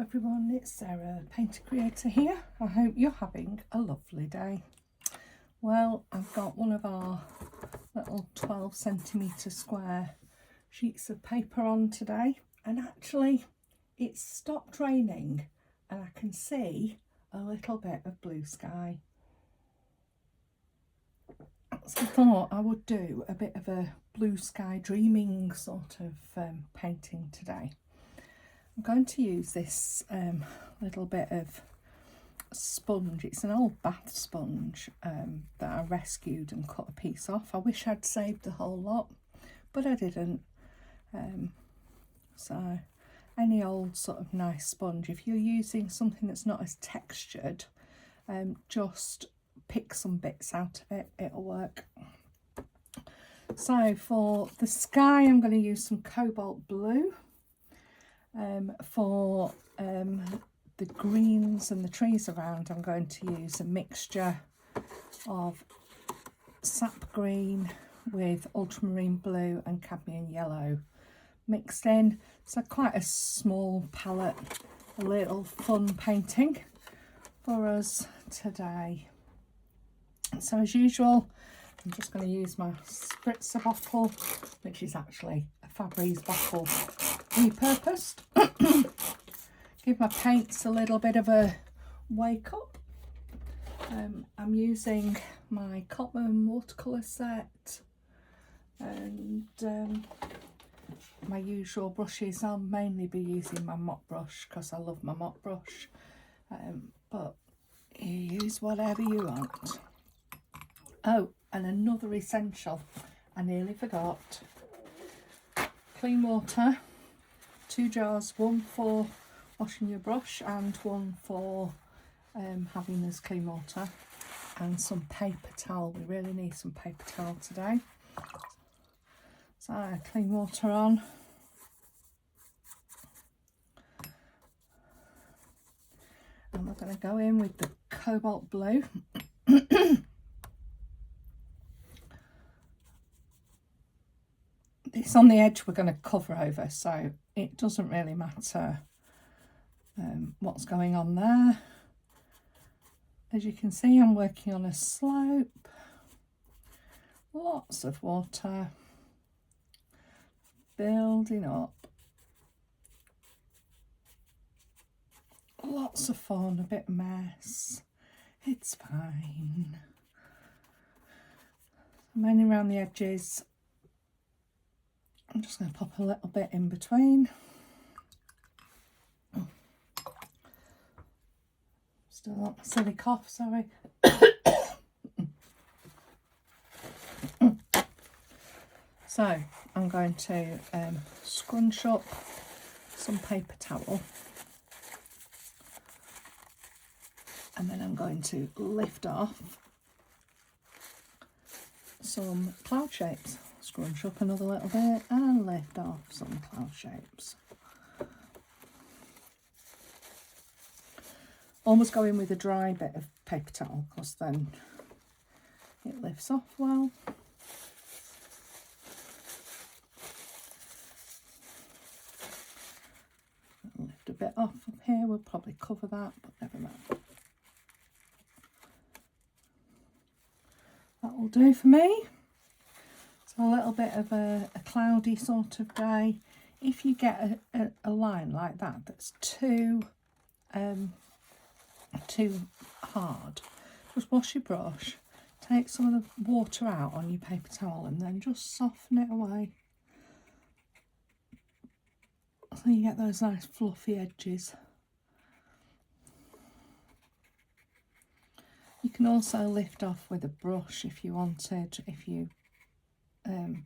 everyone, it's Sarah, Painter Creator here. I hope you're having a lovely day. Well, I've got one of our little 12cm square sheets of paper on today, and actually it's stopped raining and I can see a little bit of blue sky. So I thought I would do a bit of a blue sky dreaming sort of painting today. I'm going to use this little bit of sponge. It's an old bath sponge that I rescued and cut a piece off. I wish I'd saved the whole lot, but I didn't. So any old sort of nice sponge, if you're using something that's not as textured, just pick some bits out of it, it'll work. So for the sky, I'm going to use some cobalt blue. For the greens and the trees around, I'm going to use a mixture of sap green with ultramarine blue and cadmium yellow mixed in. So quite a small palette, a little fun painting for us today. So as usual, I'm just going to use my spritzer bottle, which is actually a Fabri's bottle repurposed. Give my paints a little bit of a wake up. I'm using my Cotton watercolour set and my usual brushes. I'll mainly be using my mop brush because I love my mop brush, but you use whatever you want. Oh, and another essential, I nearly forgot. Clean water, 2 jars, one for washing your brush and one for having this clean water, and some paper towel. We really need some paper towel today. So clean water on. And we're going to go in with the cobalt blue. This on the edge we're going to cover over, so it doesn't really matter what's going on there. As you can see, I'm working on a slope, lots of water, building up, lots of fun, a bit of mess, it's fine. Mainly around the edges. I'm just going to pop a little bit in between. Still got my silly cough, sorry. So I'm going to scrunch up some paper towel, and then I'm going to lift off some cloud shapes. Scrunch up another little bit and lift off some cloud shapes. Almost go in with a dry bit of paper towel because then it lifts off well. I'll lift a bit off up here, we'll probably cover that, but never mind. That will do for me. So a little bit of a cloudy sort of day. If you get a line like that that's too hard, just wash your brush, take some of the water out on your paper towel and then just soften it away so you get those nice fluffy edges. You can also lift off with a brush if you wanted, if you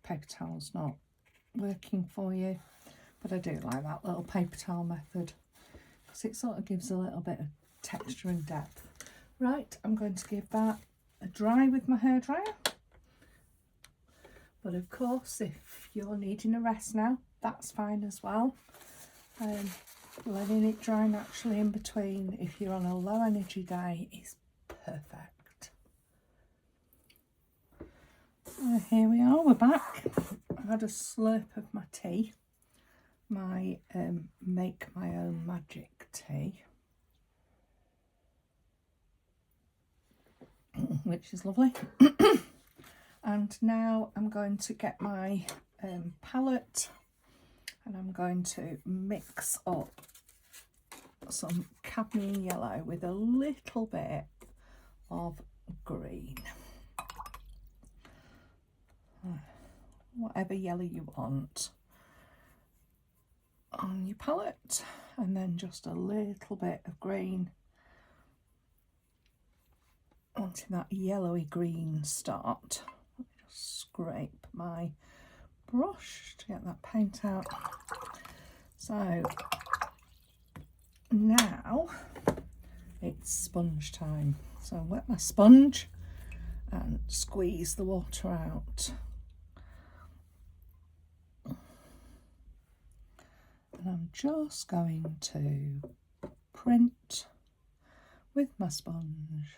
paper towel's not working for you, but I do like that little paper towel method because it sort of gives a little bit of texture and depth. Right, I'm going to give that a dry with my hairdryer, but of course if you're needing a rest now, that's fine as well. Letting it dry naturally in between if you're on a low energy day is perfect. So here we are, we're back. I've had a slurp of my tea, my make my own magic tea, which is lovely. And now I'm going to get my palette, and I'm going to mix up some cadmium yellow with a little bit of green. Whatever yellow you want on your palette, and then just a little bit of green onto that yellowy green start. Let me just scrape my brush to get that paint out. So now it's sponge time. So I'll wet my sponge and squeeze the water out. And I'm just going to print with my sponge.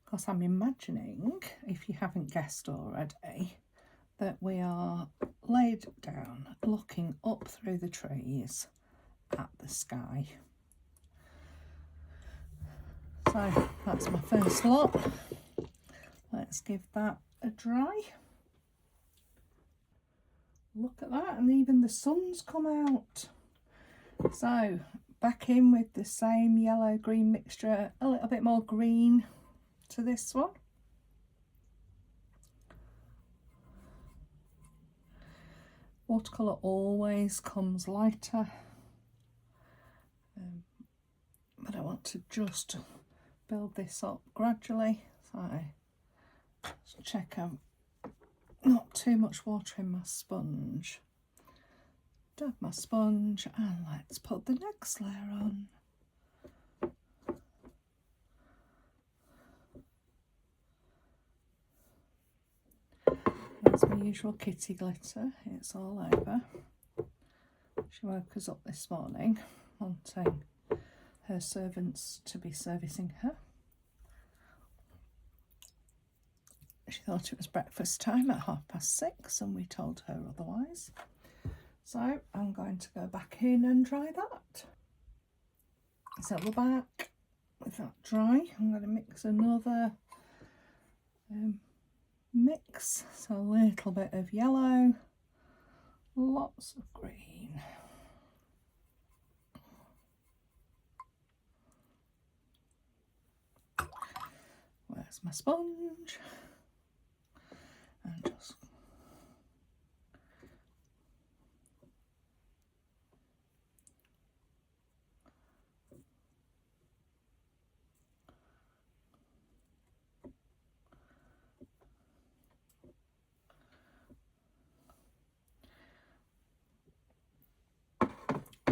Because I'm imagining, if you haven't guessed already, that we are laid down looking up through the trees at the sky. So that's my first lot. Let's give that a dry. Look at that, and even the sun's come out. So back in with the same yellow green mixture, a little bit more green to this one. Watercolour always comes lighter, but I want to just build this up gradually. So just check I've not too much water in my sponge. Dab my sponge, and let's put the next layer on. It's my usual kitty glitter, it's all over. She woke us up this morning wanting her servants to be servicing her. She thought it was breakfast time at 6:30, and we told her otherwise. So I'm going to go back in and dry that. So we're back with that dry. I'm going to mix another mix. So a little bit of yellow, lots of green. Where's my sponge? And just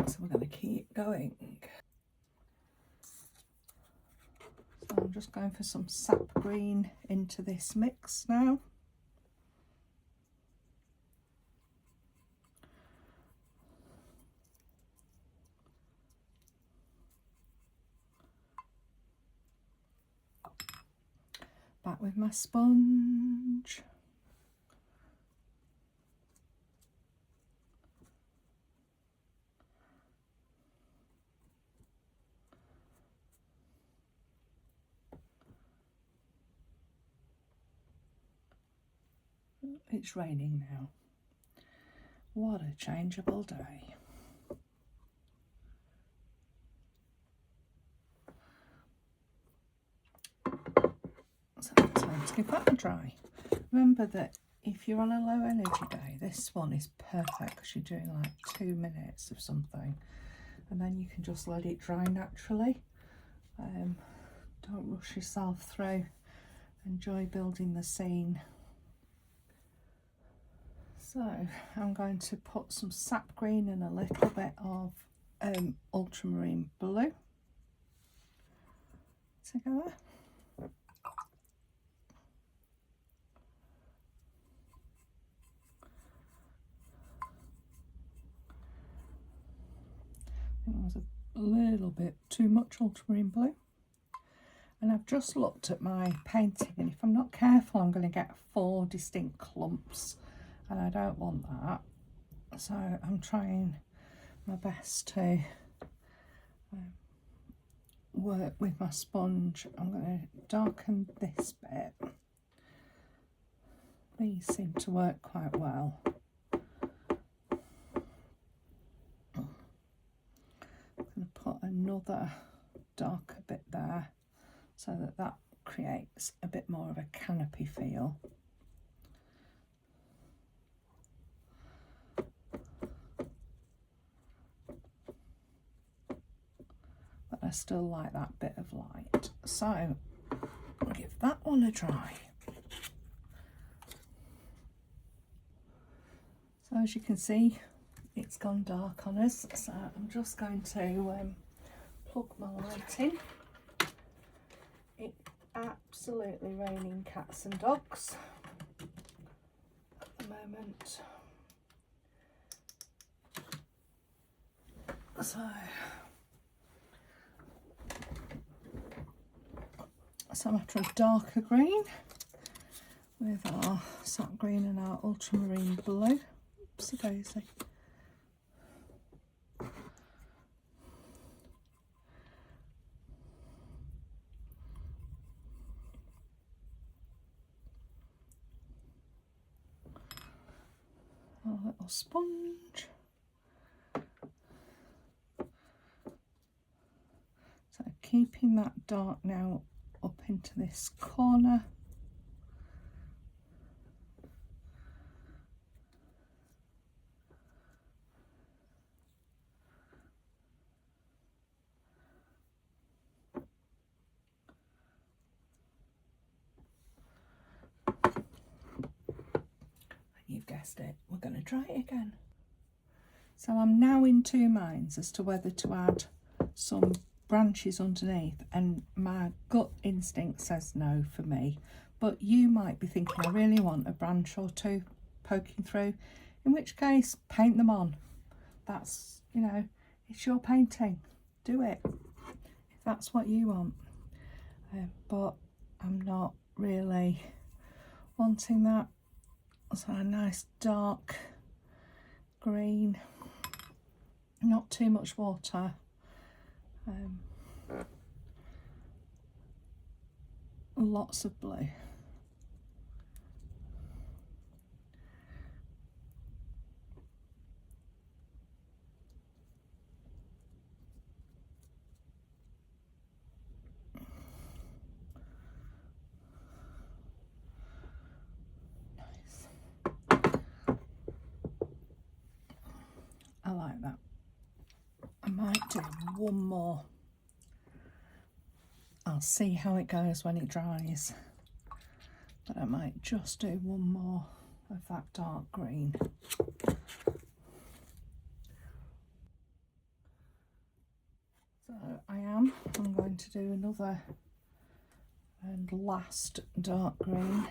so we're going to keep going. So I'm just going for some sap green into this mix now. Back with my sponge. It's raining now. What a changeable day. So time to give that a dry. Remember that if you're on a low energy day, this one is perfect because you're doing like 2 minutes of something, and then you can just let it dry naturally. Don't rush yourself through. Enjoy building the scene. So I'm going to put some sap green and a little bit of ultramarine blue together. I think there was a little bit too much ultramarine blue. And I've just looked at my painting, and if I'm not careful I'm going to get 4 distinct clumps, and I don't want that. So I'm trying my best to work with my sponge. I'm going to darken this bit. These seem to work quite well. I'm going to put another darker bit there so that that creates a bit more of a canopy feel. But I still like that bit of light. So I'll give that one a try. So as you can see, it's gone dark on us. So I'm just going to plug my light in. It's absolutely raining cats and dogs at the moment. So I'm after a darker green with our sap green and our ultramarine blue. Oopsie daisy. Our little sponge. So keeping that dark now up into this corner. You've guessed it, we're going to try it again. So I'm now in 2 minds as to whether to add some branches underneath, and my gut instinct says no for me, but you might be thinking I really want a branch or 2 poking through, in which case paint them on. That's, you know, it's your painting, do it if that's what you want. But I'm not really wanting that. So a nice dark green, not too much water. Lots of blue. Nice. I like that. I might do one more. I'll see how it goes when it dries, but I might just do one more of that dark green. So I'm going to do another and last dark green.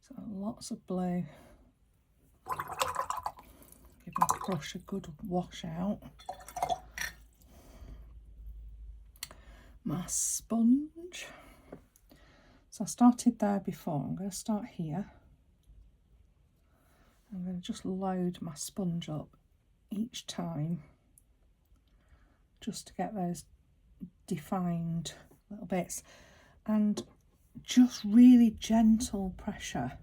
So lots of blue. Give my brush a good wash out. My sponge. So I started there before. I'm going to start here. I'm going to just load my sponge up each time just to get those defined little bits, and just really gentle pressure.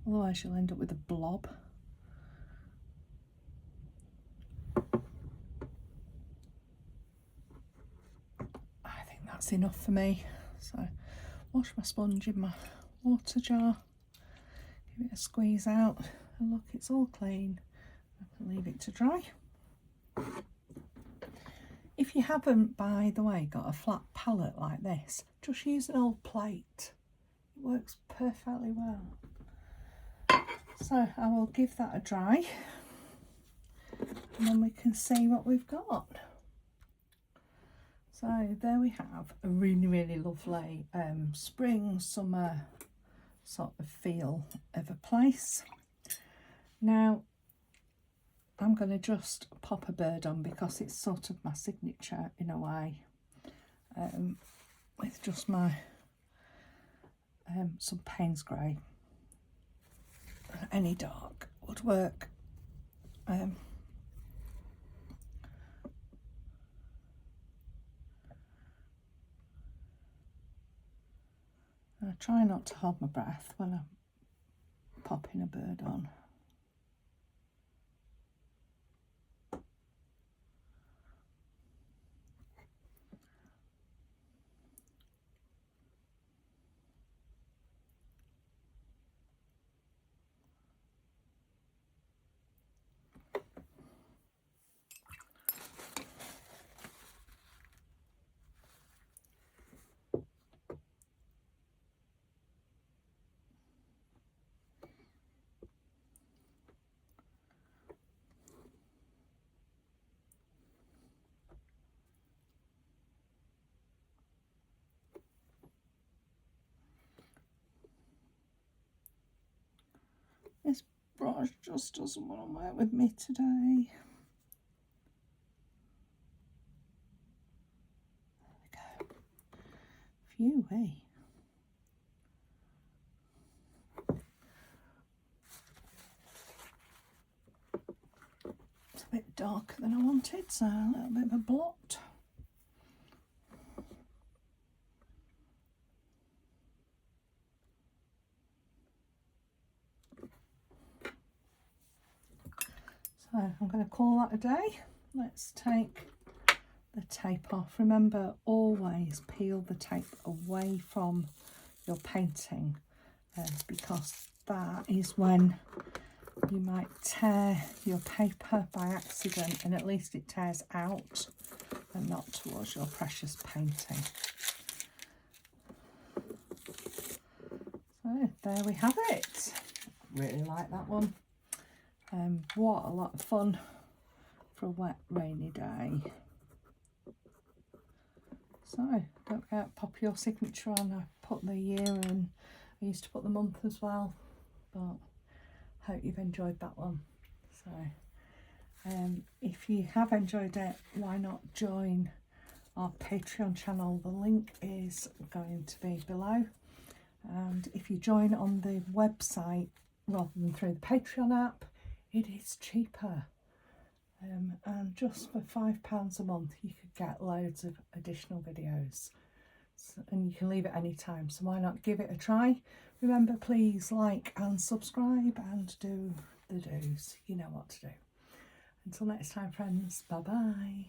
Otherwise you'll end up with a blob. I think that's enough for me. So wash my sponge in my water jar, give it a squeeze out, and look, it's all clean. I can leave it to dry. If you haven't, by the way, got a flat palette like this, just use an old plate. It works perfectly well. So I will give that a dry, and then we can see what we've got. So there we have a really lovely spring, summer sort of feel of a place. Now I'm going to just pop a bird on because it's sort of my signature in a way, with just my some Payne's grey. Any dark would work. I try not to hold my breath when I'm popping a bird on. This brush just doesn't want to work with me today. There we go. Phew-wee. It's a bit darker than I wanted, so a little bit of a blot. So I'm going to call that a day. Let's take the tape off. Remember, always peel the tape away from your painting, because that is when you might tear your paper by accident, and at least it tears out and not towards your precious painting. So there we have it. Really like that one. What a lot of fun for a wet rainy day. So don't forget, pop your signature on. I put the year and I used to put the month as well, but hope you've enjoyed that one. So if you have enjoyed it, why not join our Patreon channel? The link is going to be below, and if you join on the website rather than through the Patreon app, it is cheaper, and just for £5 a month you could get loads of additional videos, and you can leave it any time, so why not give it a try. Remember, please like and subscribe and do the do's. You know what to do. Until next time, friends, bye bye.